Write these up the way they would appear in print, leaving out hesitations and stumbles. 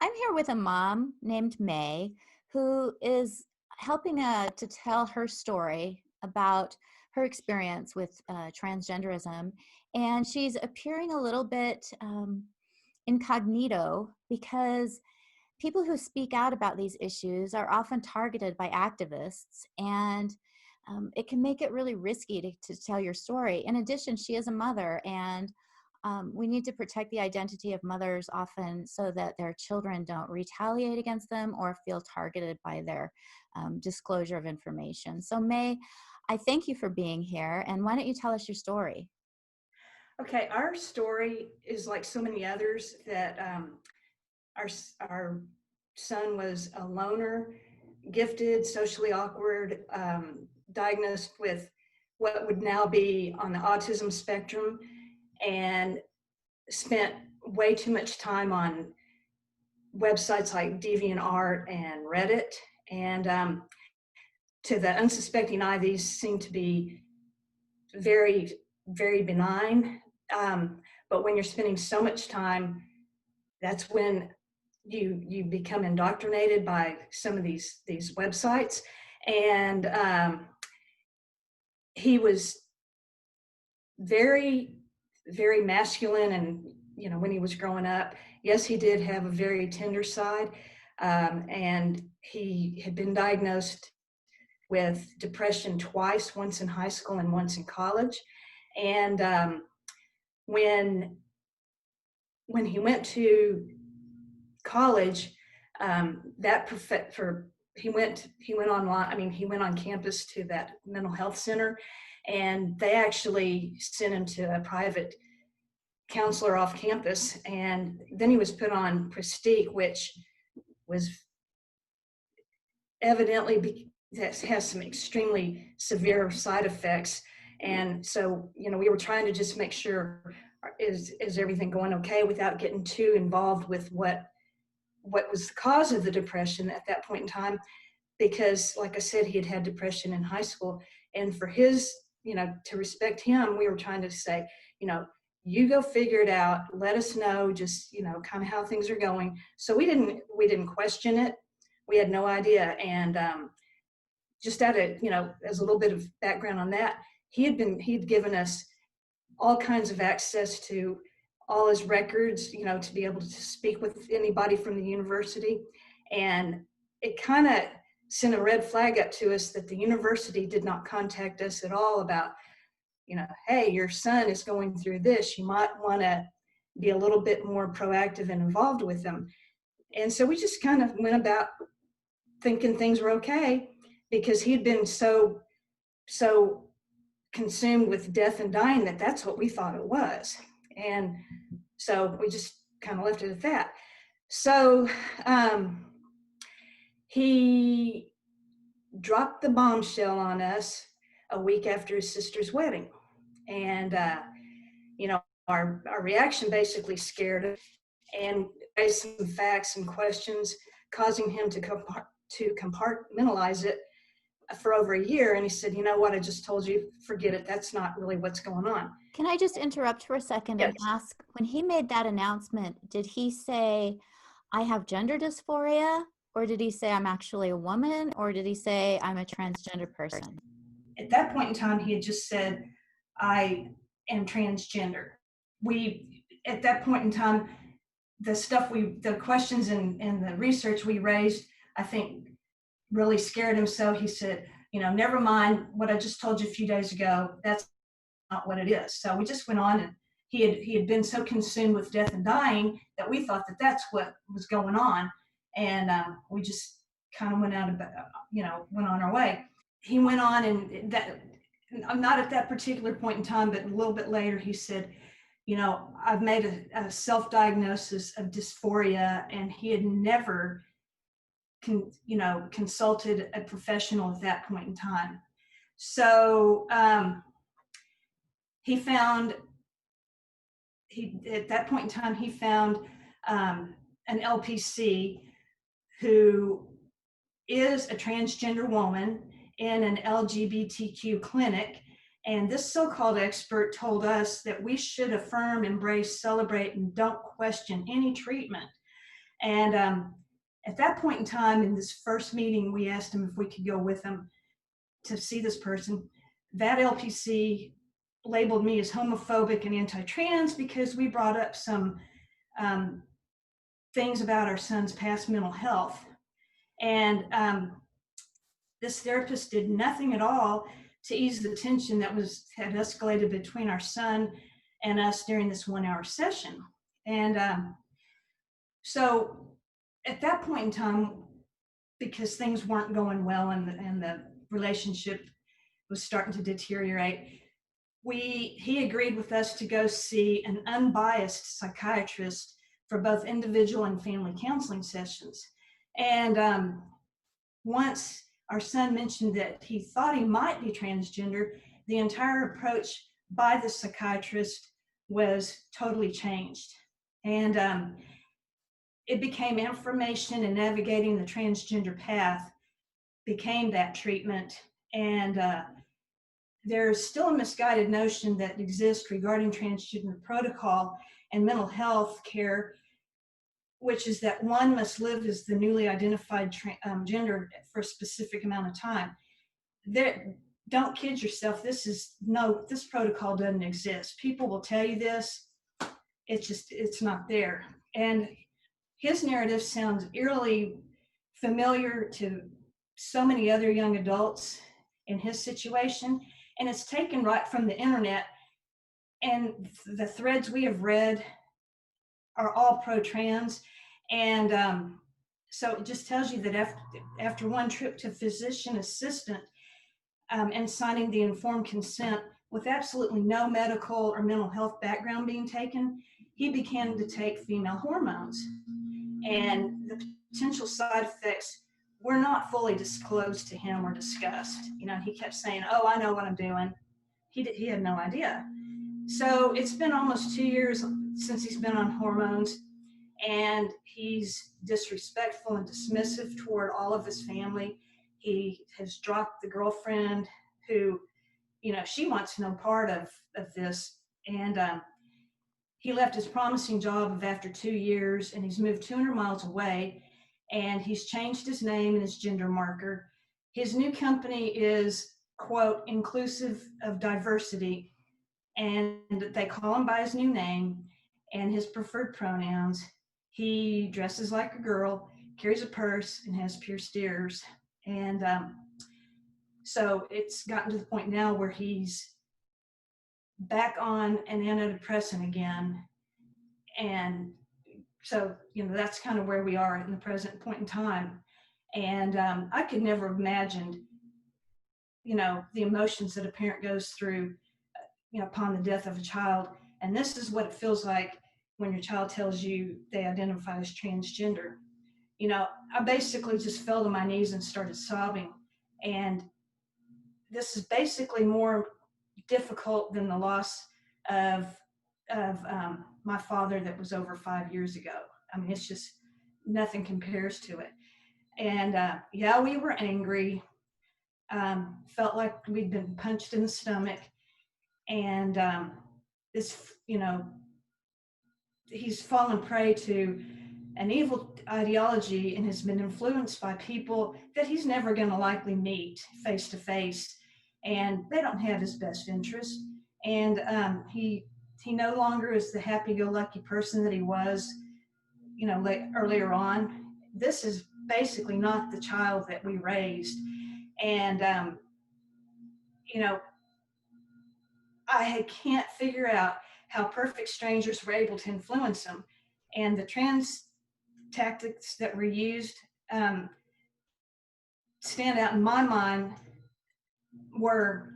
I'm here with a mom named Mae who is helping to tell her story about her experience with transgenderism. And she's appearing a little bit incognito because people who speak out about these issues are often targeted by activists, and it can make it really risky to tell your story. In addition, she is a mother, and we need to protect the identity of mothers often so that their children don't retaliate against them or feel targeted by their disclosure of information. So Mae, I thank you for being here, and why don't you tell us your story? Okay, our story is like so many others that our son was a loner, gifted, socially awkward, diagnosed with what would now be on the autism spectrum, and spent way too much time on websites like DeviantArt and Reddit. And to the unsuspecting eye, these seem to be very, very benign. But when you're spending so much time, that's when you become indoctrinated by some of these websites. And he was very, very masculine, and when he was growing up, yes, he did have a very tender side, and he had been diagnosed with depression twice, once in high school and once in college. And when he went to college, he went online. I mean, he went on campus to that mental health center, and they actually sent him to a private counselor off campus. And then he was put on Prestige, which was evidently that has some extremely severe side effects. And so, we were trying to just make sure, is everything going okay, without getting too involved with what was the cause of the depression at that point in time. Because, like I said, he had had depression in high school, and for his, to respect him, we were trying to say, you go figure it out, let us know, just, kind of how things are going. So we didn't question it. We had no idea. And just as a little bit of background on that, he'd given us all kinds of access to all his records, to be able to speak with anybody from the university. And it kind of sent a red flag up to us that the university did not contact us at all about, hey, your son is going through this. You might want to be a little bit more proactive and involved with them. And so we just kind of went about thinking things were okay, because he'd been so consumed with death and dying that's what we thought it was. And so we just kind of left it at that. So he dropped the bombshell on us a week after his sister's wedding. And, our reaction basically scared him and raised some facts and questions, causing him to compartmentalize it for over a year. And he said, you know what, I just told you, forget it. That's not really what's going on. Can I just interrupt for a second and ask, when he made that announcement, did he say, I have gender dysphoria? Or did he say, I'm actually a woman? Or did he say, I'm a transgender person? At that point in time, he had just said, I am transgender. At that point in time, the questions and the research we raised, I think, really scared him. So he said, never mind what I just told you a few days ago. That's not what it is. So we just went on, and he had been so consumed with death and dying that we thought that that's what was going on. And we just kind of went on our way. He went on, and that, not at that particular point in time, but a little bit later, he said, I've made a self-diagnosis of dysphoria, and he had never consulted a professional at that point in time. So at that point in time, he found an LPC who is a transgender woman in an LGBTQ clinic. And this so-called expert told us that we should affirm, embrace, celebrate, and don't question any treatment. And at that point in time, in this first meeting, we asked him if we could go with him to see this person. That LPC labeled me as homophobic and anti-trans because we brought up some um, things about our son's past mental health. And this therapist did nothing at all to ease the tension that had escalated between our son and us during this 1 hour session. And so at that point in time, because things weren't going well and the relationship was starting to deteriorate, he agreed with us to go see an unbiased psychiatrist for both individual and family counseling sessions. And once our son mentioned that he thought he might be transgender, the entire approach by the psychiatrist was totally changed. And it became affirmation and navigating the transgender path became that treatment. And there's still a misguided notion that exists regarding transgender protocol and mental health care, which is that one must live as the newly identified gender for a specific amount of time. Don't kid yourself. This protocol doesn't exist. People will tell you this. It's not there. And his narrative sounds eerily familiar to so many other young adults in his situation. And it's taken right from the internet. And the threads we have read are all pro-trans. And so it just tells you that after one trip to physician assistant and signing the informed consent with absolutely no medical or mental health background being taken, he began to take female hormones. And the potential side effects were not fully disclosed to him or discussed. He kept saying, "Oh, I know what I'm doing." He had no idea. So it's been almost 2 years since he's been on hormones, and he's disrespectful and dismissive toward all of his family. He has dropped the girlfriend who, she wants no part of this. And he left his promising job of after 2 years, and he's moved 200 miles away, and he's changed his name and his gender marker. His new company is, quote, inclusive of diversity, and they call him by his new name and his preferred pronouns. He dresses like a girl, carries a purse, and has pierced ears. And so it's gotten to the point now where he's back on an antidepressant again. And so, that's kind of where we are in the present point in time. And I could never have imagined, the emotions that a parent goes through, upon the death of a child. And this is what it feels like when your child tells you they identify as transgender. I basically just fell to my knees and started sobbing. And this is basically more difficult than the loss of my father that was over 5 years ago. I mean, it's just nothing compares to it. And yeah, we were angry. Felt like we'd been punched in the stomach. And this, he's fallen prey to an evil ideology and has been influenced by people that he's never going to likely meet face to face, and they don't have his best interest. And he no longer is the happy-go-lucky person that he was, earlier on. This is basically not the child that we raised, and I can't figure out how perfect strangers were able to influence him, and the trans tactics that were used stand out in my mind were,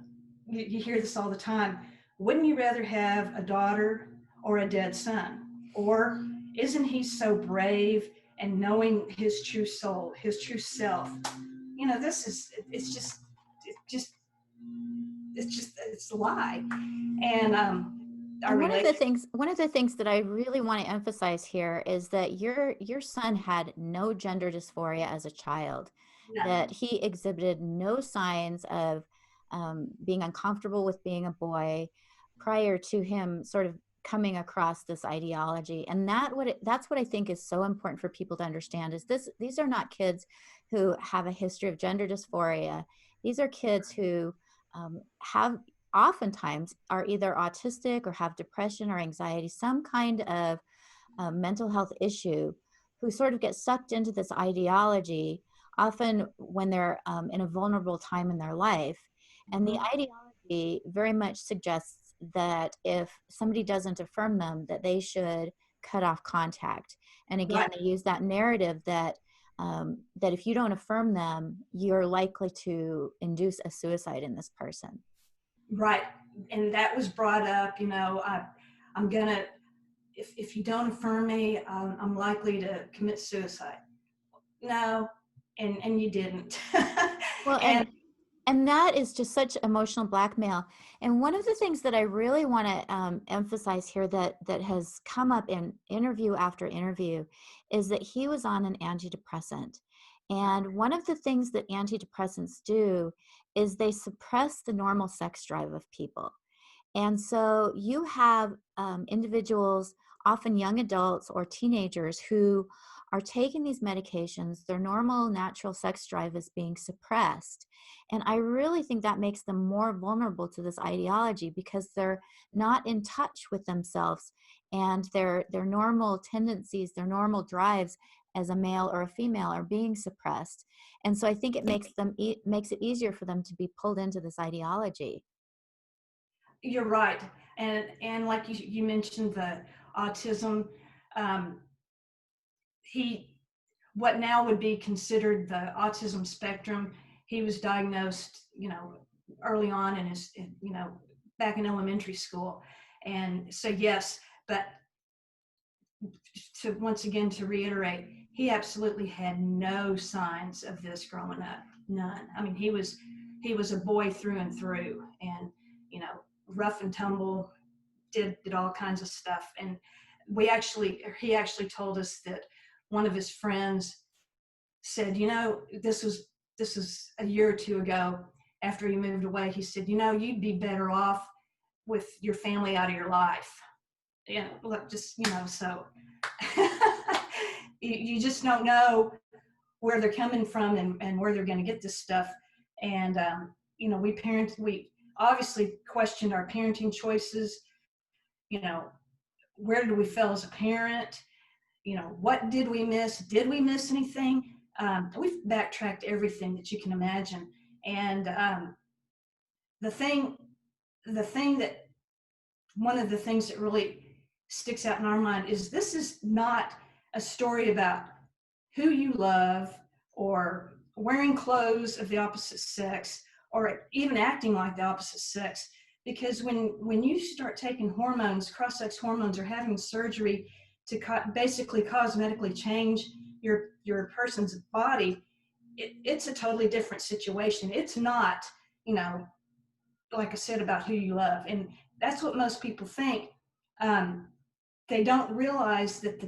you hear this all the time, wouldn't you rather have a daughter or a dead son? Or isn't he so brave and knowing his true soul, his true self? It's a lie. And And one of the things that I really want to emphasize here is that your son had no gender dysphoria as a child, that he exhibited no signs of being uncomfortable with being a boy prior to him sort of coming across this ideology. And that's what I think is so important for people to understand is these are not kids who have a history of gender dysphoria. These are kids who have oftentimes are either autistic or have depression or anxiety, some kind of mental health issue, who sort of get sucked into this ideology, often when they're in a vulnerable time in their life. And the Mhm. ideology very much suggests that if somebody doesn't affirm them, that they should cut off contact. And again, Right, they use that narrative that that if you don't affirm them, you're likely to induce a suicide in this person. right. And that was brought up, I'm gonna, if you don't affirm me, I'm likely to commit suicide. No, and you didn't. Well, And and that is just such emotional blackmail. And one of the things that I really want to emphasize here that has come up in interview after interview is that he was on an antidepressant. And one of the things that antidepressants do is they suppress the normal sex drive of people. And so you have individuals, often young adults or teenagers, who are taking these medications. Their normal natural sex drive is being suppressed. And I really think that makes them more vulnerable to this ideology because they're not in touch with themselves and their normal tendencies, their normal drives as a male or a female are being suppressed. And so I think it makes it easier for them to be pulled into this ideology. you're right. And like you mentioned the autism, um, he what now would be considered the autism spectrum. He was diagnosed, early on in his, back in elementary school. And so, yes, but to once again, to reiterate, he absolutely had no signs of this growing up. None. I mean, he was a boy through and through, and you know, rough and tumble, did all kinds of stuff. And he actually told us that one of his friends said, this was a year or two ago after he moved away. He said, you'd be better off with your family out of your life. Look, just, so you just don't know where they're coming from and where they're going to get this stuff. And, we obviously questioned our parenting choices. You know, where did we fail as a parent? What did we miss? Did we miss anything? We've backtracked everything that you can imagine. And the thing, the thing that one of the things that really sticks out in our mind is this is not a story about who you love or wearing clothes of the opposite sex or even acting like the opposite sex. Because when you start taking hormones, cross-sex hormones, or having surgery to basically cosmetically change your person's body, it's a totally different situation. It's not, you know, like I said, about who you love. And that's what most people think. Um, they don't realize that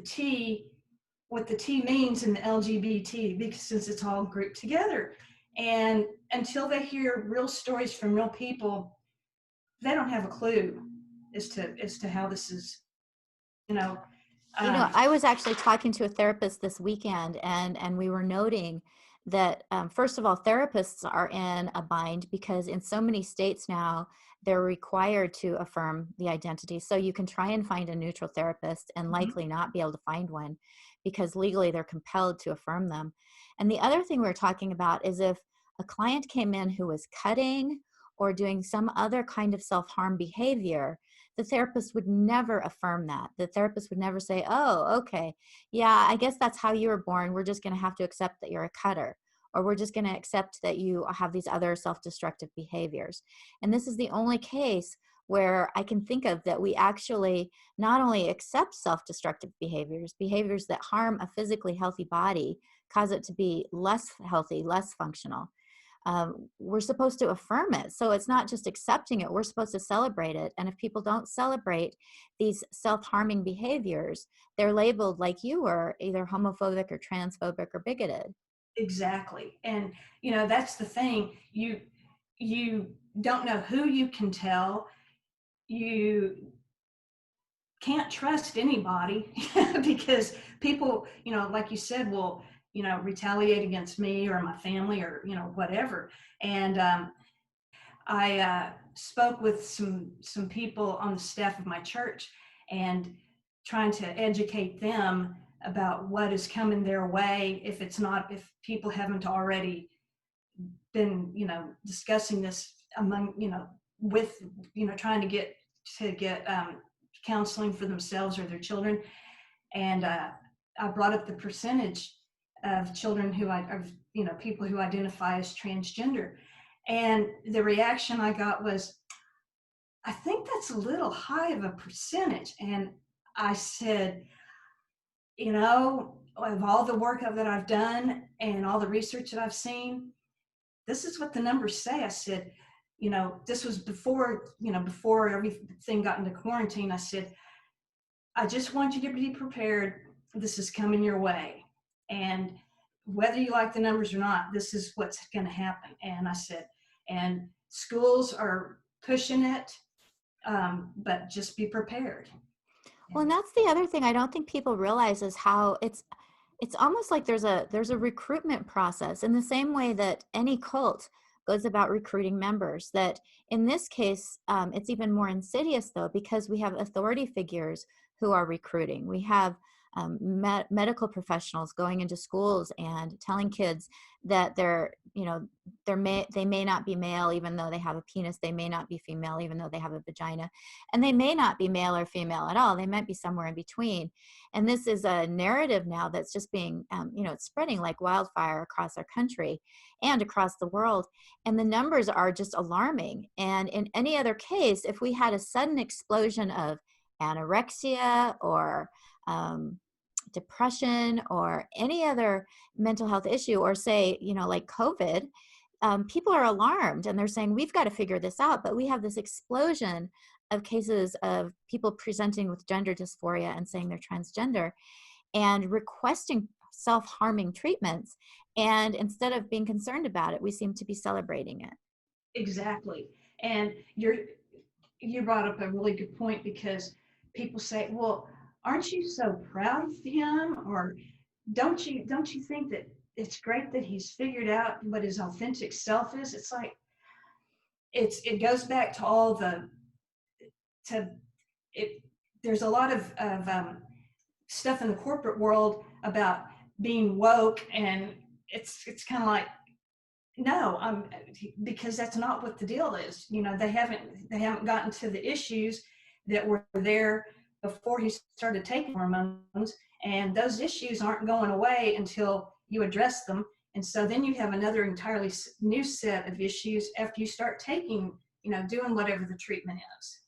what the T means in the LGBT, because since it's all grouped together. And until they hear real stories from real people, they don't have a clue as to how this is, you know. Um, I was actually talking to a therapist this weekend, and we were noting that first of all, therapists are in a bind because in so many states now they're required to affirm the identity. So you can try and find a neutral therapist and likely not be able to find one because legally they're compelled to affirm them. And the other thing we're talking about is if a client came in who was cutting or doing some other kind of self-harm behavior, the therapist would never affirm that. The therapist would never say, oh, okay, yeah, I guess that's how you were born. We're just going to have to accept that you're a cutter, or we're just going to accept that you have these other self-destructive behaviors. And this is the only case where I can think of that we actually not only accept self-destructive behaviors, behaviors that harm a physically healthy body, cause it to be less healthy, less functional, we're supposed to affirm it. So it's not just accepting it, we're supposed to celebrate it. And if people don't celebrate these self-harming behaviors, they're labeled like you were, either homophobic or transphobic or bigoted. exactly. And that's the thing. You don't know who you can tell. You can't trust anybody because people, like you said, will, retaliate against me or my family or, whatever. And I spoke with some people on the staff of my church and trying to educate them about what is coming their way if people haven't already been, discussing this among, with, trying to get counseling for themselves or their children. And I brought up the percentage of children people who identify as transgender. And the reaction I got was, I think that's a little high of a percentage. And I said, of all the work that I've done and all the research that I've seen, this is what the numbers say. I said, this was before everything got into quarantine. I said, I just want you to be prepared. This is coming your way. And whether you like the numbers or not, this is what's going to happen. And I said, and schools are pushing it, but just be prepared. Well, and that's the other thing I don't think people realize is how it's almost like there's a recruitment process in the same way that any cult goes about recruiting members. That in this case, it's even more insidious though, because we have authority figures who are recruiting. We have medical professionals going into schools and telling kids that they may not be male even though they have a penis. They may not be female even though they have a vagina, and they may not be male or female at all. They might be somewhere in between. And this is a narrative now that's just being, it's spreading like wildfire across our country and across the world. And the numbers are just alarming. And in any other case, if we had a sudden explosion of anorexia or depression or any other mental health issue, or say, like COVID, people are alarmed and they're saying, we've got to figure this out. But we have this explosion of cases of people presenting with gender dysphoria and saying they're transgender and requesting self-harming treatments. And instead of being concerned about it, we seem to be celebrating it. Exactly. And you brought up a really good point, because people say, well, aren't you so proud of him? Or don't you think that it's great that he's figured out what his authentic self is? It's like, it goes back to all there's a lot of stuff in the corporate world about being woke, and it's kind of like, no, because that's not what the deal is. They haven't gotten to the issues that were there before he started taking hormones, and those issues aren't going away until you address them. And so then you have another entirely new set of issues after you start taking, doing whatever the treatment is.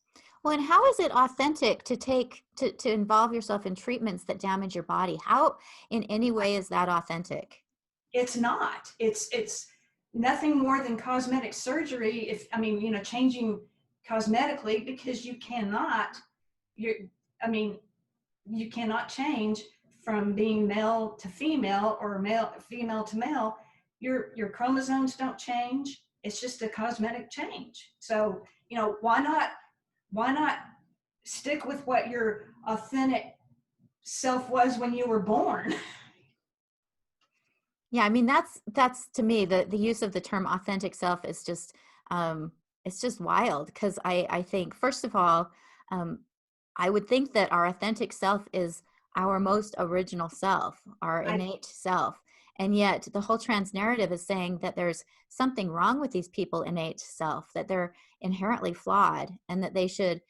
Well, and how is it authentic to involve yourself in treatments that damage your body? How in any way is that authentic? It's not. It's nothing more than cosmetic surgery. Changing cosmetically, because you cannot change from being male to female or female to male. Your chromosomes don't change. It's just a cosmetic change. So, why not stick with what your authentic self was when you were born? Yeah, I mean, that's to me, the use of the term authentic self is just it's just wild, because I think, first of all, I would think that our authentic self is our most original self, our innate self. And yet the whole trans narrative is saying that there's something wrong with these people innate self, that they're inherently flawed, and that they should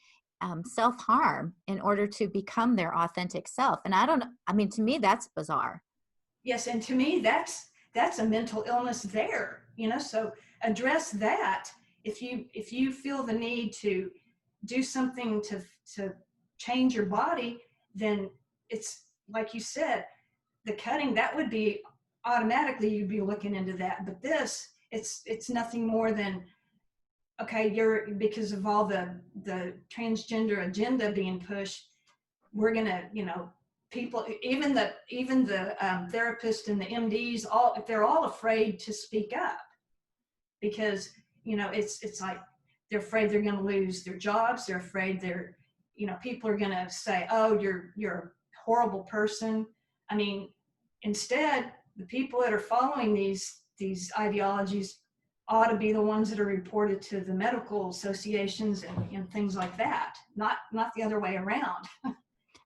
self-harm in order to become their authentic self. And to me, that's bizarre. Yes, and to me, that's a mental illness there. So address that. If you feel the need to do something to change your body, then it's like you said, the cutting, that would be automatically, you'd be looking into that. But this, it's nothing more than, okay, because of all the transgender agenda being pushed, we're gonna, people, even the therapists and the MDs, they're all afraid to speak up, because it's like they're afraid they're going to lose their jobs. They're afraid people are going to say, oh, you're a horrible person. I mean, instead, the people that are following these ideologies ought to be the ones that are reported to the medical associations and things like that, not the other way around. you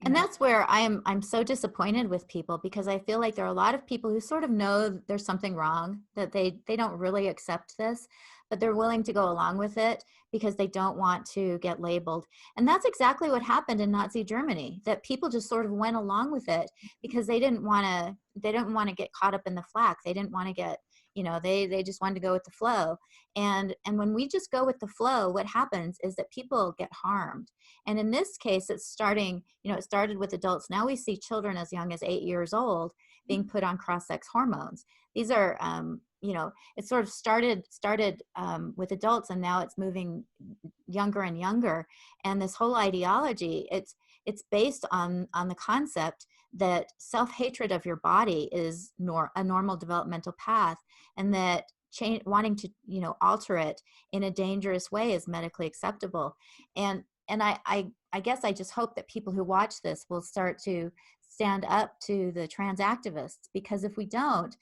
And know. that's where I'm so disappointed with people, because I feel like there are a lot of people who sort of know that there's something wrong, that they don't really accept this, but they're willing to go along with it because they don't want to get labeled. And that's exactly what happened in Nazi Germany, that people just sort of went along with it because they didn't want to get caught up in the flack. They didn't want to get, they just wanted to go with the flow. And when we just go with the flow, what happens is that people get harmed. And in this case, it's starting, it started with adults. Now we see children as young as 8 years old being put on cross-sex hormones. These are, it sort of started with adults, and now it's moving younger and younger. And this whole ideology, it's based on the concept that self-hatred of your body is a normal developmental path, and that wanting to, alter it in a dangerous way is medically acceptable. And I guess I just hope that people who watch this will start to stand up to the trans activists, because if we don't,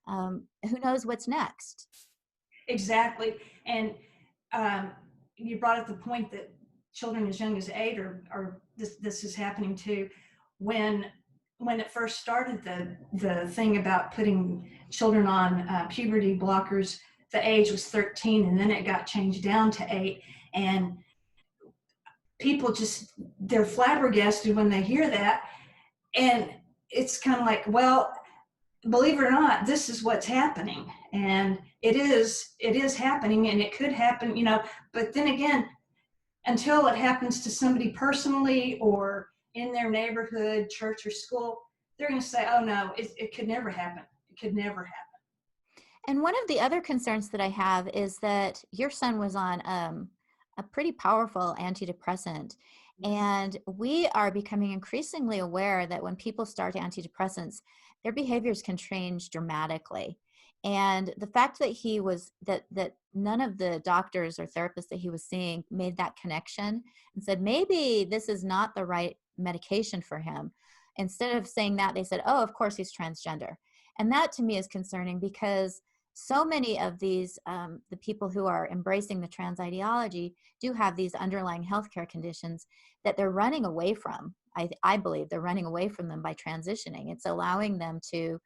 who knows what's next? Exactly. And you brought up the point that children as young as 8 are this is happening too. When it first started, the thing about putting children on puberty blockers, the age was 13, and then it got changed down to 8. And people they're flabbergasted when they hear that. And it's kind of like, well, believe it or not, this is what's happening. And it is happening, and it could happen, but then again, until it happens to somebody personally or in their neighborhood, church or school, they're going to say, oh no, it could never happen. It could never happen. And one of the other concerns that I have is that your son was on a pretty powerful antidepressant. And we are becoming increasingly aware that when people start antidepressants, their behaviors can change dramatically. And the fact that that none of the doctors or therapists that he was seeing made that connection and said, maybe this is not the right medication for him. Instead of saying that, they said, oh, of course he's transgender. And that to me is concerning, because so many of these, the people who are embracing the trans ideology do have these underlying healthcare conditions that they're running away from. I believe they're running away from them by transitioning. It's allowing them to,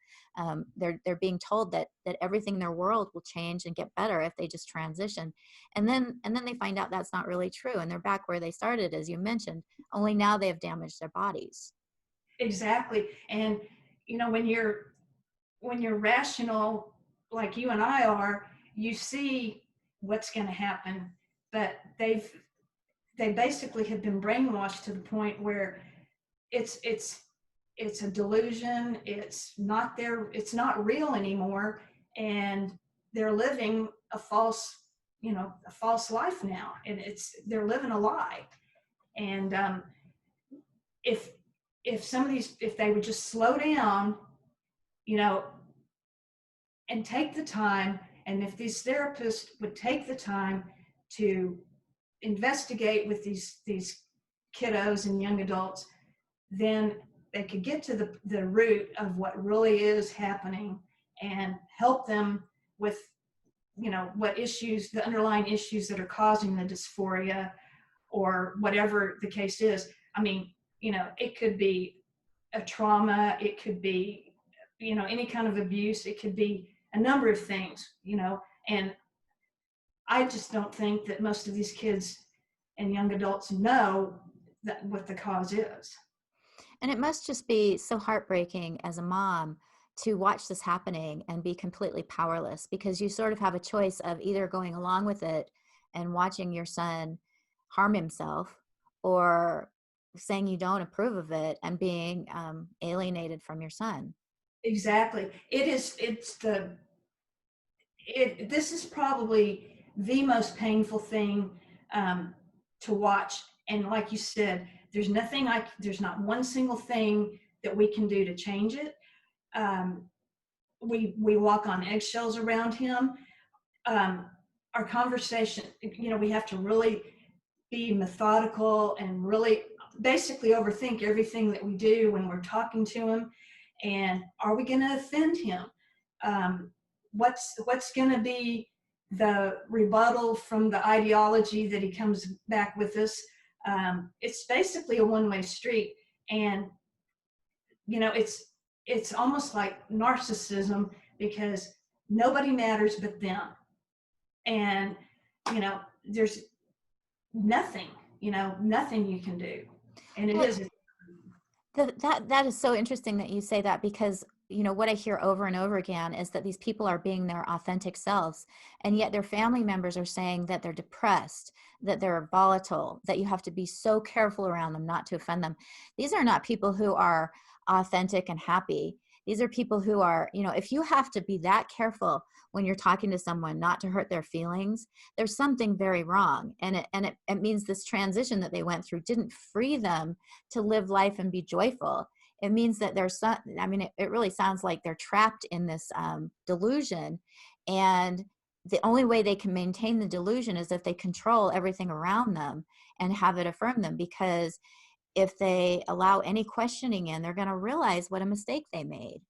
they're being told that everything in their world will change and get better if they just transition. And then they find out that's not really true. And they're back where they started, as you mentioned, only now they have damaged their bodies. Exactly. And, when you're rational, like you and I are, you see what's going to happen, but they basically have been brainwashed to the point where it's a delusion. It's not real anymore, and they're living a false life now, and they're living a lie. And if if they would just slow down, and take the time, and if these therapists would take the time to investigate with these kiddos and young adults, then they could get to the root of what really is happening and help them with, what issues, the underlying issues that are causing the dysphoria or whatever the case is. I mean, it could be a trauma, it could be, any kind of abuse, it could be a number of things, and I just don't think that most of these kids and young adults know what the cause is. And it must just be so heartbreaking as a mom to watch this happening and be completely powerless, because you sort of have a choice of either going along with it and watching your son harm himself, or saying you don't approve of it and being alienated from your son. Exactly. This is probably the most painful thing to watch. And like you said, there's not one single thing that we can do to change it. We walk on eggshells around him. Our conversation, we have to really be methodical and really basically overthink everything that we do when we're talking to him. And are we going to offend him? What's going to be the rebuttal from the ideology that he comes back with us? It's basically a one-way street. And it's almost like narcissism, because nobody matters but them. And there's nothing, nothing you can do. And it Well, is. that is so interesting that you say that, because what I hear over and over again is that these people are being their authentic selves, and yet their family members are saying that they're depressed, that they're volatile, that you have to be so careful around them not to offend them. These are not people who are authentic and happy. These are people who are, if you have to be that careful when you're talking to someone not to hurt their feelings, there's something very wrong. And it means this transition that they went through didn't free them to live life and be joyful. It means that there's some, it really sounds like they're trapped in this delusion. And the only way they can maintain the delusion is if they control everything around them and have it affirm them. Because if they allow any questioning in, they're going to realize what a mistake they made.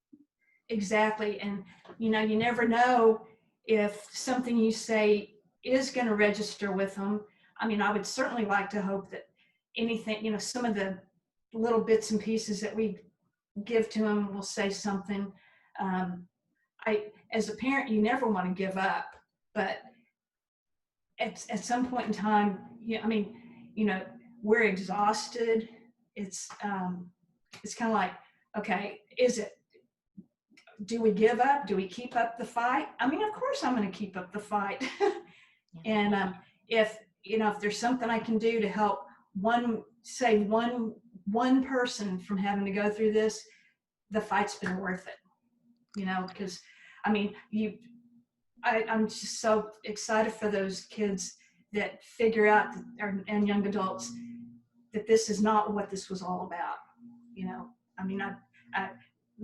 Exactly. And you never know if something you say is going to register with them. I would certainly like to hope that anything, some of the little bits and pieces that we give to them will say something. As a parent, you never want to give up, but at some point in time, we're exhausted. It's kind of like, okay, do we give up? Do we keep up the fight? Of course I'm going to keep up the fight. And if there's something I can do to help one person from having to go through this, the fight's been worth it. Because I'm just so excited for those kids that figure out, and young adults, that this is not what this was all about. I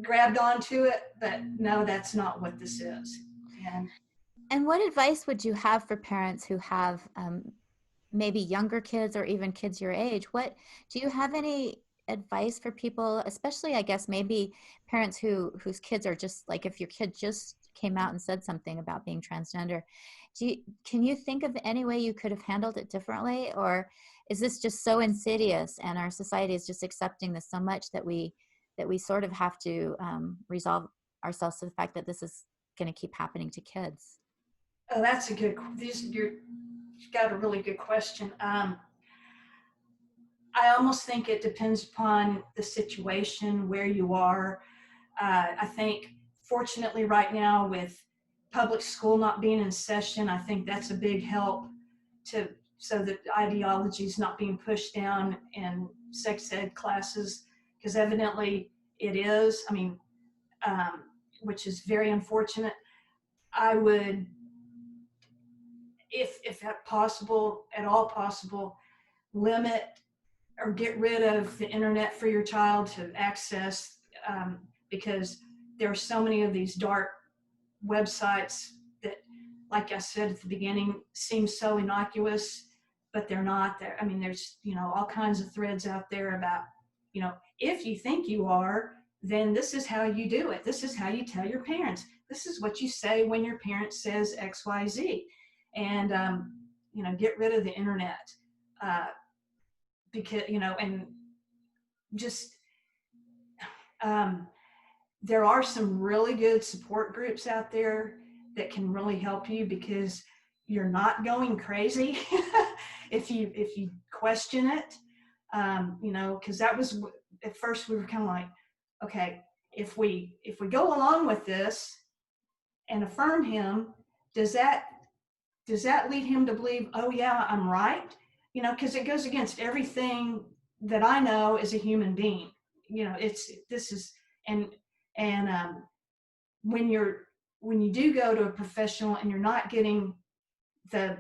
grabbed onto it, but no, that's not what this is. And what advice would you have for parents who have maybe younger kids or even kids your age? Do you have any advice for people, especially, I guess, maybe parents whose kids are just like, if your kid just came out and said something about being transgender, can you think of any way you could have handled it differently? Or is this just so insidious and our society is just accepting this so much that we sort of have to resolve ourselves to the fact that this is going to keep happening to kids? Oh, that's you've got a really good question. I almost think it depends upon the situation, where you are. I think, fortunately, right now, with public school not being in session, I think that's a big help so that ideology is not being pushed down in sex ed classes, because evidently it is. Which is very unfortunate. I would, if at all possible, limit or get rid of the internet for your child to access, because there are so many of these dark websites that, like I said at the beginning, seem so innocuous, but they're not. There's all kinds of threads out there about, if you think you are, then this is how you do it. This is how you tell your parents. This is what you say when your parent says X, Y, Z. And get rid of the internet. Because and just there are some really good support groups out there that can really help you, because you're not going crazy if you question it. Because that was, at first we were kind of like, okay, if we go along with this and affirm him, does that lead him to believe, oh yeah, I'm right? Because it goes against everything that I know as a human being. When you do go to a professional and you're not getting the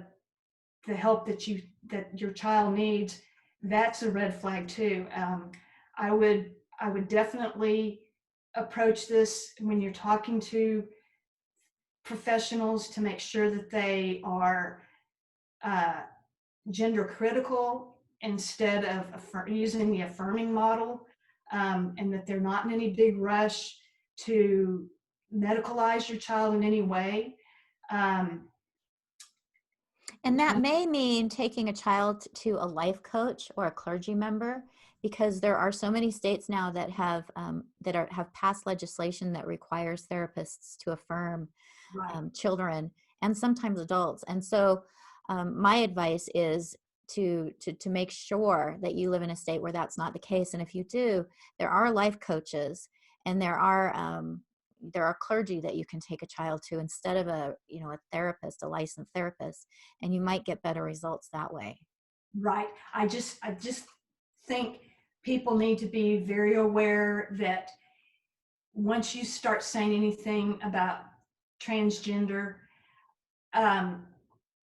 help that your child needs, that's a red flag too. I would definitely approach this when you're talking to professionals, to make sure that they are gender critical instead of using the affirming model, and that they're not in any big rush to medicalize your child in any way. Um, And that may mean taking a child to a life coach or a clergy member, because there are so many states now that have passed legislation that requires therapists to affirm right, children and sometimes adults. And so my advice is to make sure that you live in a state where that's not the case. And if you do, there are life coaches, and there are clergy that you can take a child to instead of a therapist, a licensed therapist, and you might get better results that way. right. I just think people need to be very aware that once you start saying anything about transgender, um,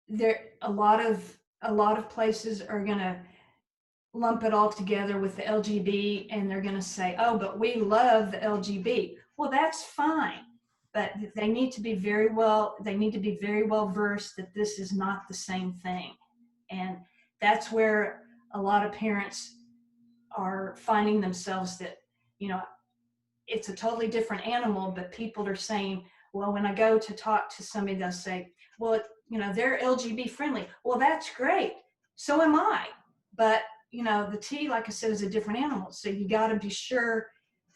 there a lot of places are going to lump it all together with the LGB, and they're going to say, "Oh, but we love the LGB." Well, that's fine, but they need to be very well versed that this is not the same thing, and that's where a lot of parents are finding themselves that you know it's a totally different animal, but people are saying, well, when I go to talk to somebody, they'll say, well, they're LGBT friendly. Well, that's great. So am I. But, the T, like I said, is a different animal. So you got to be sure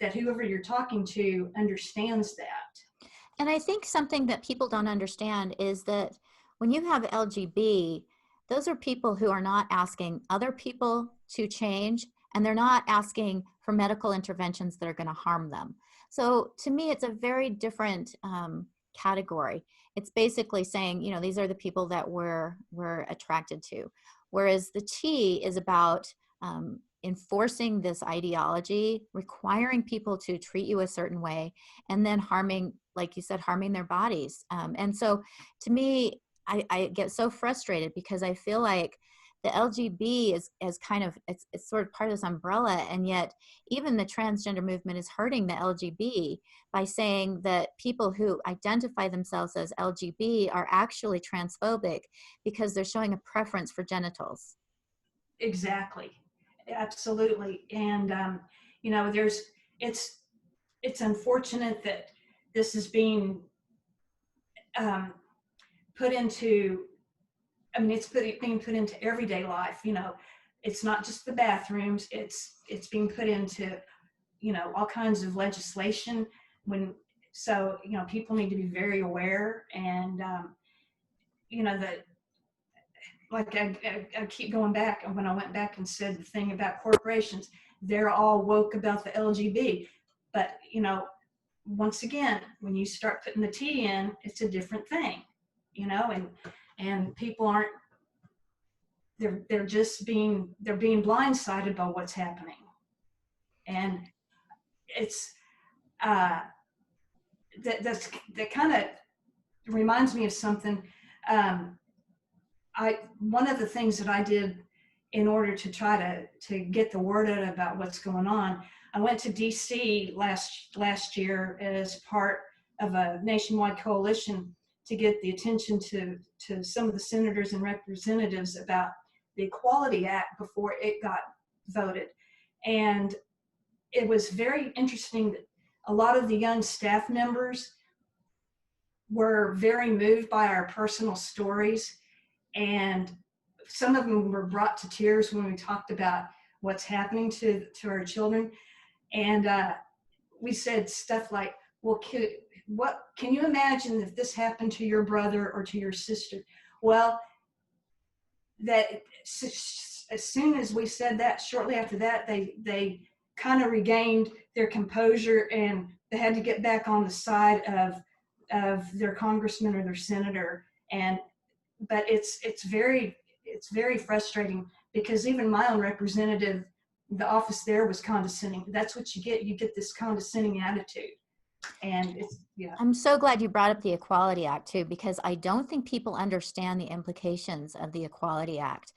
that whoever you're talking to understands that. And I think something that people don't understand is that when you have LGB, those are people who are not asking other people to change, and they're not asking for medical interventions that are going to harm them. So to me, it's a very different category. It's basically saying, these are the people that we're attracted to. Whereas the T is about enforcing this ideology, requiring people to treat you a certain way, and then harming, like you said, harming their bodies. And so to me, I get so frustrated because I feel like the LGB is kind of, it's sort of part of this umbrella. And yet even the transgender movement is hurting the LGB by saying that people who identify themselves as LGB are actually transphobic because they're showing a preference for genitals. Exactly. Absolutely. And, there's, it's, it's unfortunate that this is being um, put into, being put into everyday life. It's not just the bathrooms. It's being put into, all kinds of legislation. People need to be very aware. And that, like I keep going back. And when I went back and said the thing about corporations, they're all woke about the LGB, but once again, when you start putting the T in, it's a different thing, and people aren't, they're being blindsided by what's happening. And it's that kind of reminds me of something. um, One of the things that I did in order to try to get the word out about what's going on, I went to DC last year as part of a nationwide coalition to get the attention to some of the senators and representatives about the Equality Act before it got voted. And it was very interesting that a lot of the young staff members were very moved by our personal stories, and some of them were brought to tears when we talked about what's happening to our children. And we said stuff like, well, what can you imagine if this happened to your brother or to your sister? Well, that as soon as we said that, shortly after that, they kind of regained their composure, and they had to get back on the side of their congressman or their senator. And but it's very frustrating, because even my own representative, the office there was condescending. That's what you get this condescending attitude. And it's, yeah. I'm so glad you brought up the Equality Act too, because I don't think people understand the implications of the Equality Act.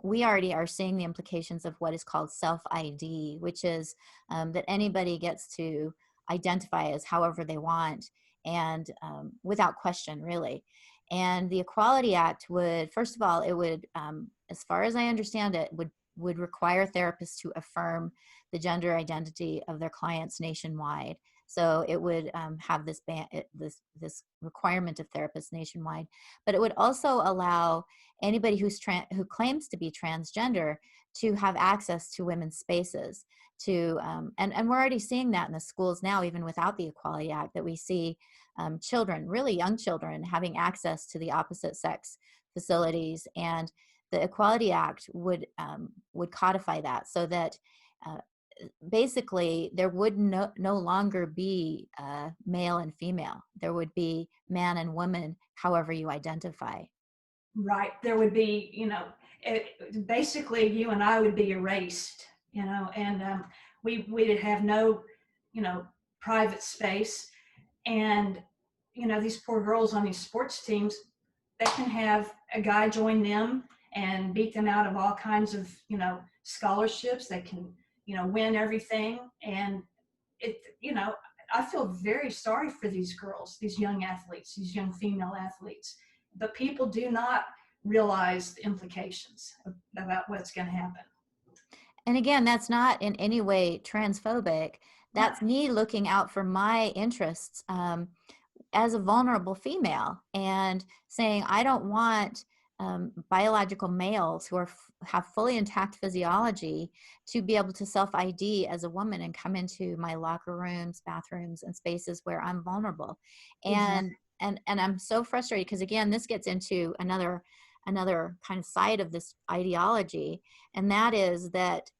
We already are seeing the implications of what is called self-ID, which is that anybody gets to identify as however they want, and without question, really. And the Equality Act would, first of all, it would, as far as I understand it, would would require therapists to affirm the gender identity of their clients nationwide. So it would have this requirement of therapists nationwide, but it would also allow anybody who claims to be transgender to have access to women's spaces. And we're already seeing that in the schools now, even without the Equality Act, that we see children, really young children, having access to the opposite sex facilities. And the Equality Act would codify that so that uh, basically there would no longer be male and female. There would be man and woman, however you identify. Right. There would be, basically you and I would be erased, and we'd have no, private space. And, these poor girls on these sports teams, they can have a guy join them and beat them out of all kinds of, scholarships. They can, win everything. And I feel very sorry for these girls, these young athletes, these young female athletes. But people do not realize the implications about what's going to happen. And again, that's not in any way transphobic. No, That's me looking out for my interests as a vulnerable female and saying, I don't want biological males who have fully intact physiology to be able to self-ID as a woman and come into my locker rooms, bathrooms, and spaces where I'm vulnerable. exactly. And I'm so frustrated because, again, this gets into another kind of side of this ideology, and that is that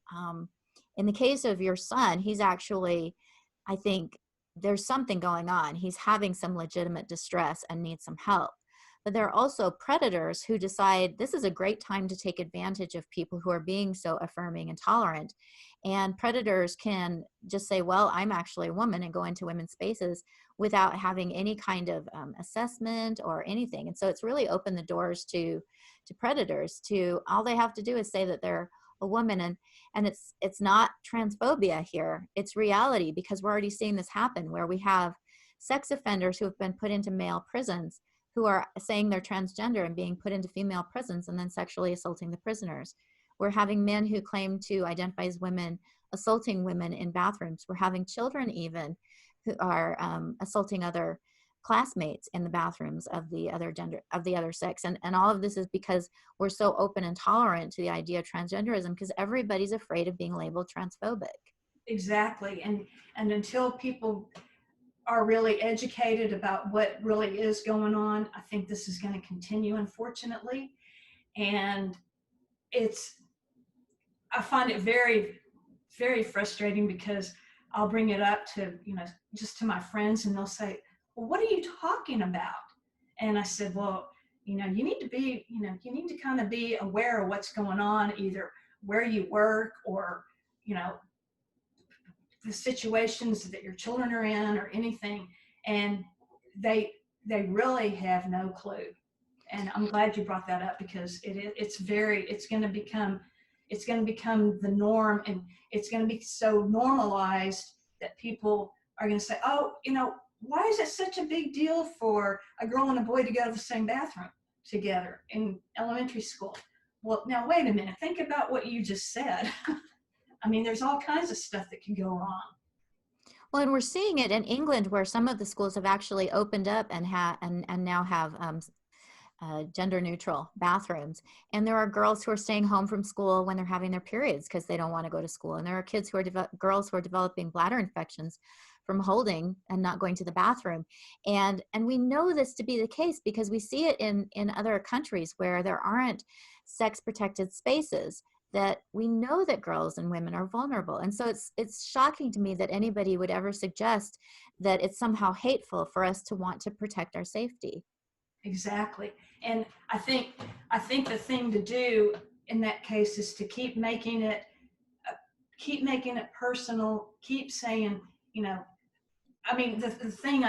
in the case of your son, he's actually, I think there's something going on. He's having some legitimate distress and needs some help. But there are also predators who decide this is a great time to take advantage of people who are being so affirming and tolerant. And predators can just say, well, I'm actually a woman, and go into women's spaces without having any kind of assessment or anything. And so it's really opened the doors to predators. To all they have to do is say that they're a woman, and it's not transphobia here, it's reality, because we're already seeing this happen where we have sex offenders who have been put into male prisons who are saying they're transgender and being put into female prisons and then sexually assaulting the prisoners. We're having men who claim to identify as women assaulting women in bathrooms. We're having children even who are assaulting other classmates in the bathrooms of the other gender, of the other sex. And all of this is because we're so open and tolerant to the idea of transgenderism, because everybody's afraid of being labeled transphobic. Exactly. And until people are really educated about what really is going on, I think this is going to continue, unfortunately. And it's, I find it very, very frustrating because I'll bring it up to, just to my friends, and they'll say, well, what are you talking about? And I said, well, you need to be, you need to kind of be aware of what's going on, either where you work or, the situations that your children are in or anything. And they really have no clue. And I'm glad you brought that up, because it's going to become the norm, and it's going to be so normalized that people are going to say, oh, why is it such a big deal for a girl and a boy to go to the same bathroom together in elementary school? Well, now wait a minute, think about what you just said. I mean, there's all kinds of stuff that can go wrong. Well, and we're seeing it in England, where some of the schools have actually opened up and now have gender neutral bathrooms. And there are girls who are staying home from school when they're having their periods because they don't want to go to school. And there are kids who are girls who are developing bladder infections from holding and not going to the bathroom. And we know this to be the case because we see it in other countries where there aren't sex protected spaces, that we know that girls and women are vulnerable. And so it's shocking to me that anybody would ever suggest that it's somehow hateful for us to want to protect our safety. Exactly. And I think the thing to do in that case is to keep making it personal, keep saying, I mean, the thing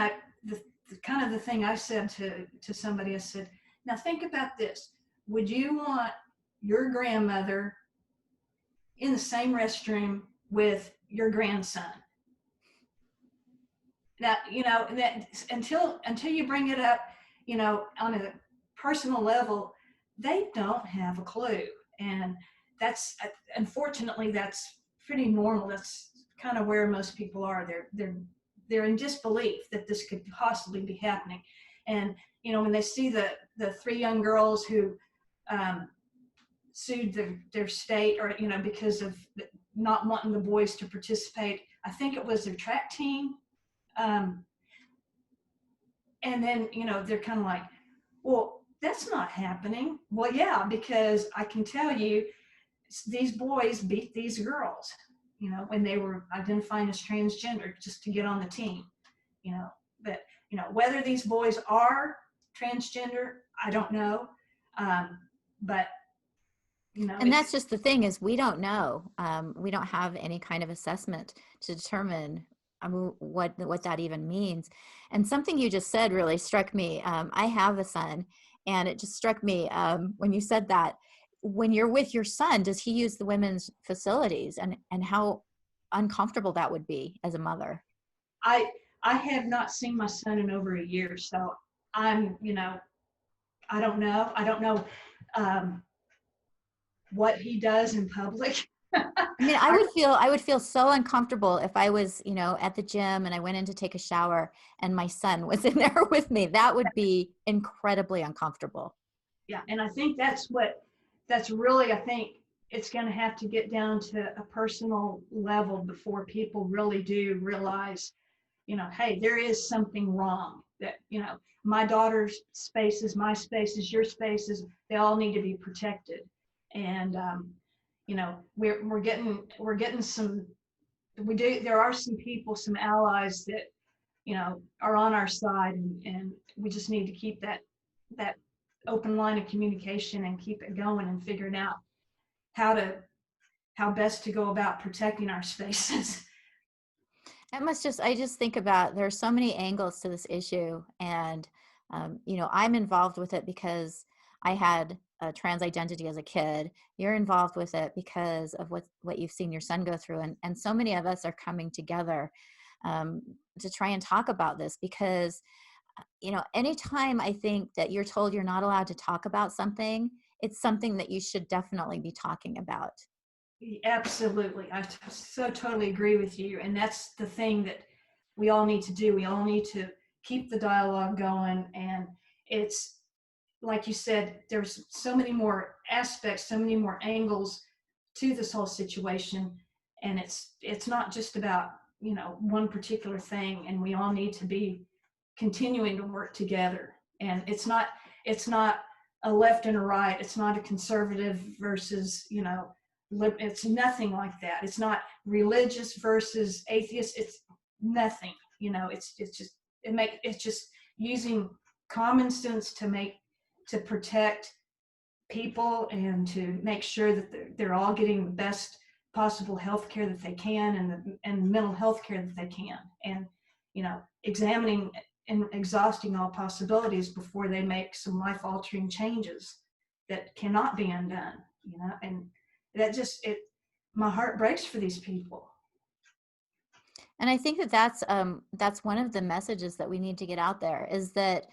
the kind of the thing I said to somebody, I said, now think about this. Would you want your grandmother in the same restroom with your grandson? Now, that until you bring it up, on a personal level, they don't have a clue. And that's unfortunately that's pretty normal. That's kind of where most people are. They're in disbelief that this could possibly be happening. And when they see the three young girls who um, sued their state, or because of not wanting the boys to participate, I think it was their track team. um, and then they're kind of like, well, that's not happening. Well, yeah, because I can tell you these boys beat these girls, when they were identifying as transgender just to get on the team. But whether these boys are transgender, I don't know. But And that's just the thing, is we don't know. We don't have any kind of assessment to determine what that even means. And something you just said really struck me. I have a son, and it just struck me when you said that. When you're with your son, does he use the women's facilities, and how uncomfortable that would be as a mother? I have not seen my son in over a year, so I'm I don't know um, what he does in public. I mean, I would feel so uncomfortable if I was, at the gym and I went in to take a shower and my son was in there with me. That would be incredibly uncomfortable. Yeah, and I think that's really, I think it's going to have to get down to a personal level before people really do realize, hey, there is something wrong. That, my daughter's spaces, my spaces, your spaces, they all need to be protected. And we're getting some. There are some people, some allies that are on our side, and we just need to keep that open line of communication and keep it going and figuring out how best to go about protecting our spaces. I just think about, there are so many angles to this issue. And, I'm involved with it because I had a trans identity as a kid. You're involved with it because of what you've seen your son go through. And so many of us are coming together um, to try and talk about this, because, anytime I think that you're told you're not allowed to talk about something, it's something that you should definitely be talking about. Absolutely. So totally agree with you. And that's the thing that we all need to do. We all need to keep the dialogue going. And it's like you said, there's so many more aspects, so many more angles to this whole situation. And it's not just about, one particular thing. And we all need to be continuing to work together. And it's not a left and a right. It's not a conservative versus, it's nothing like that. It's not religious versus atheist. It's nothing. It's just using common sense to protect people and to make sure that they're all getting the best possible health care that they can, and mental health care that they can, and examining and exhausting all possibilities before they make some life altering changes that cannot be undone. And that just my heart breaks for these people. And I think that that's one of the messages that we need to get out there, is that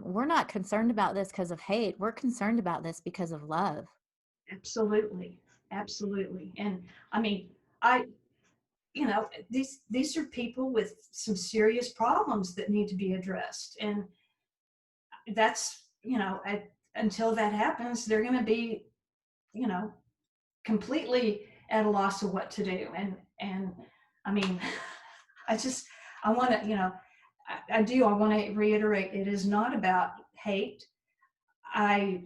we're not concerned about this because of hate. We're concerned about this because of love. Absolutely. Absolutely. And I mean, I these are people with some serious problems that need to be addressed, and that's until that happens, they're going to be you know completely at a loss of what to do. And I mean, I just I want to I want to reiterate, it is not about hate. I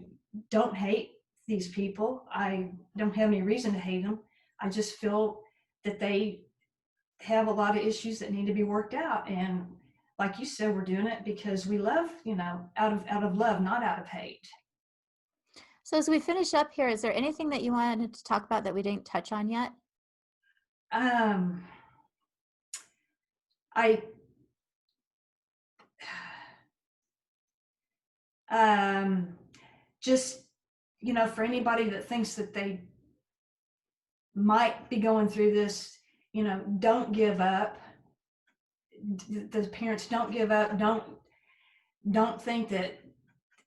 don't hate these people. I don't have any reason to hate them. I just feel that they have a lot of issues that need to be worked out. And like you said, we're doing it because we love, out of love, not out of hate. So as we finish up here, is there anything that you wanted to talk about that we didn't touch on yet? Um, I just, for anybody that thinks that they might be going through this, don't give up. The parents, don't give up. Don't think that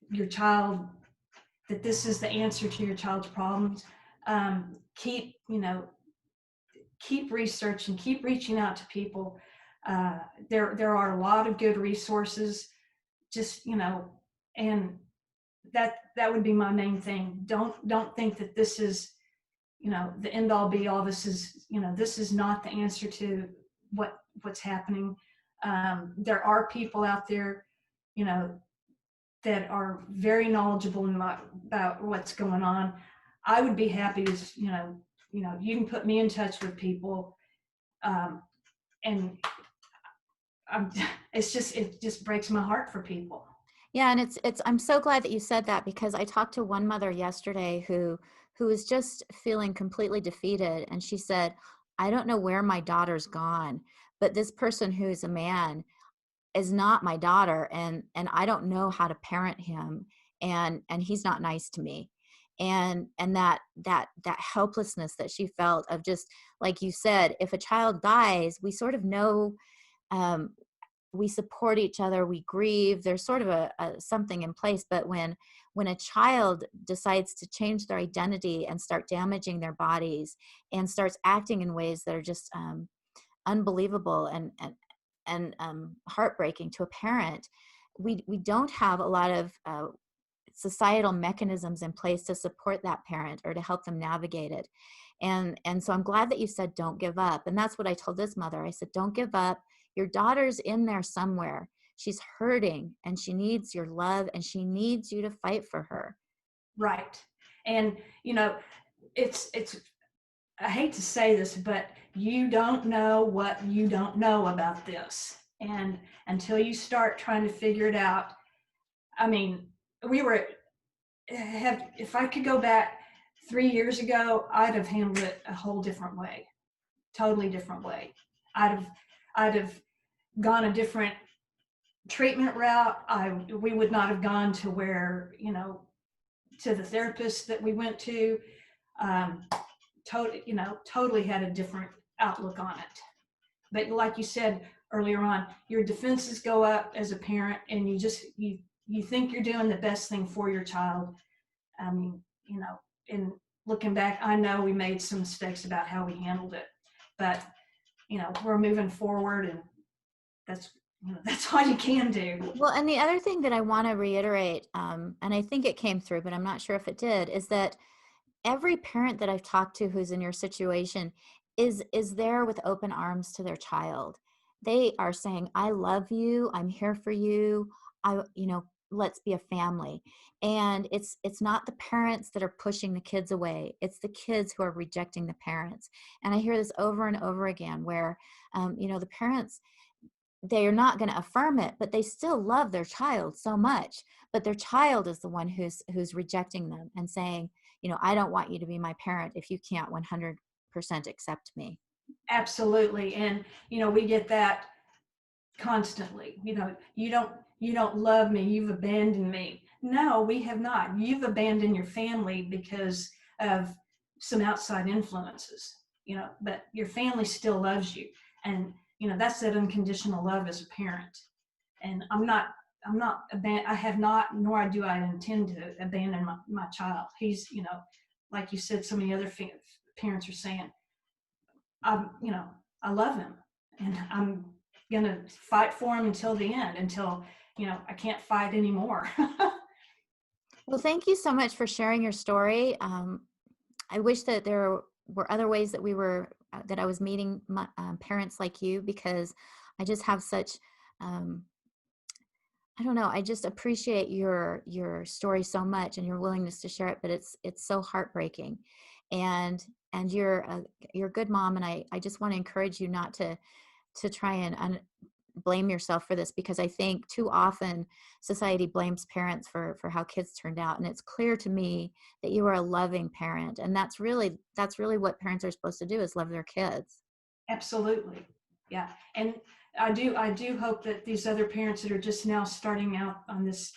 your child, that this is the answer to your child's problems. Keep, keep researching, keep reaching out to people. There are a lot of good resources, just, and that would be my main thing. Don't think that this is, the end all be all. This is not the answer to what's happening. There are people out there, you know, that are very knowledgeable about what's going on. I would be happy to, you can put me in touch with people, um, and I'm, it just breaks my heart for people. Yeah, and I'm so glad that you said that, because I talked to one mother yesterday who was just feeling completely defeated, and she said, "I don't know where my daughter's gone, but this person who's a man is not my daughter, and I don't know how to parent him, and he's not nice to me." And that helplessness that she felt, of just like you said, if a child dies, we sort of know, um, we support each other, we grieve, there's sort of a something in place. But when a child decides to change their identity and start damaging their bodies and starts acting in ways that are just unbelievable and heartbreaking to a parent, we don't have a lot of societal mechanisms in place to support that parent or to help them navigate it. And so I'm glad that you said don't give up. And that's what I told this mother. I said, don't give up. Your daughter's in there somewhere. She's hurting and she needs your love and she needs you to fight for her. Right. And, it's I hate to say this, but you don't know what you don't know about this. And until you start trying to figure it out, I mean, we were if I could go back 3 years ago, I'd have handled it a whole different way, totally different way. I'd have I'd have gone a different treatment route. We would not have gone to where, to the therapist that we went to. Um, totally had a different outlook on it. But like you said earlier on, your defenses go up as a parent, and you think you're doing the best thing for your child. I mean, in looking back, I know we made some mistakes about how we handled it, but we're moving forward, and that's that's all you can do. Well, and the other thing that I want to reiterate, and I think it came through, but I'm not sure if it did, is that every parent that I've talked to who's in your situation is there with open arms to their child. They are saying, "I love you. I'm here for you. Let's be a family." And it's not the parents that are pushing the kids away. It's the kids who are rejecting the parents. And I hear this over and over again, where the parents, they are not going to affirm it, but they still love their child so much. But their child is the one who's rejecting them and saying, "I don't want you to be my parent if you can't 100% accept me." Absolutely. And we get that constantly. You don't love me, you've abandoned me. No, we have not. You've abandoned your family because of some outside influences, but your family still loves you. And that's that unconditional love as a parent. And I have not, nor do I intend to abandon my child. He's, like you said, so many other parents are saying, I love him, and I'm gonna fight for him until the end, until I can't fight anymore. Well, thank you so much for sharing your story. I wish that there were other ways that I was meeting parents like you, because I just have such, um, I don't know, I just appreciate your story so much and your willingness to share it. But it's so heartbreaking, and you're a good mom, and I just want to encourage you not to try and blame yourself for this, because I think too often society blames parents for how kids turned out. And it's clear to me that you are a loving parent, and that's really what parents are supposed to do, is love their kids. Absolutely. Yeah. And I do hope that these other parents that are just now starting out on this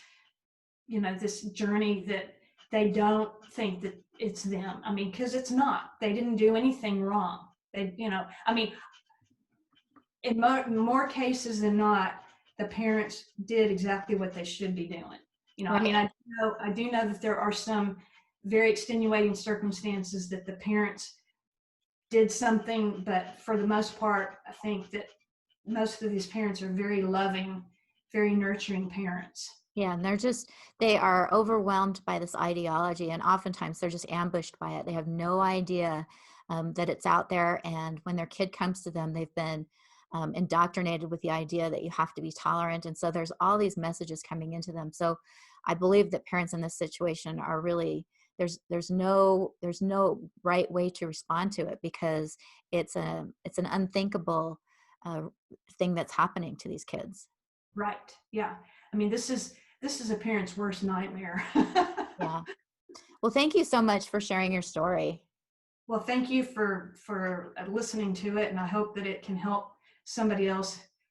journey, that they don't think that it's them. I mean, because it's not. They didn't do anything wrong. I mean, in more cases than not, the parents did exactly what they should be doing. I Right. mean, I do know that there are some very extenuating circumstances that the parents did something, but for the most part, I think that most of these parents are very loving, very nurturing parents. Yeah, and they are overwhelmed by this ideology, and oftentimes they're just ambushed by it. They have no idea that it's out there. And when their kid comes to them, they've been indoctrinated with the idea that you have to be tolerant. And so there's all these messages coming into them. So I believe that parents in this situation are really, there's no right way to respond to it, because it's an unthinkable uh, thing that's happening to these kids. Right. Yeah. I mean, this is a parent's worst nightmare. Yeah. Well, thank you so much for sharing your story. Well, thank you for listening to it, and I hope that it can help somebody else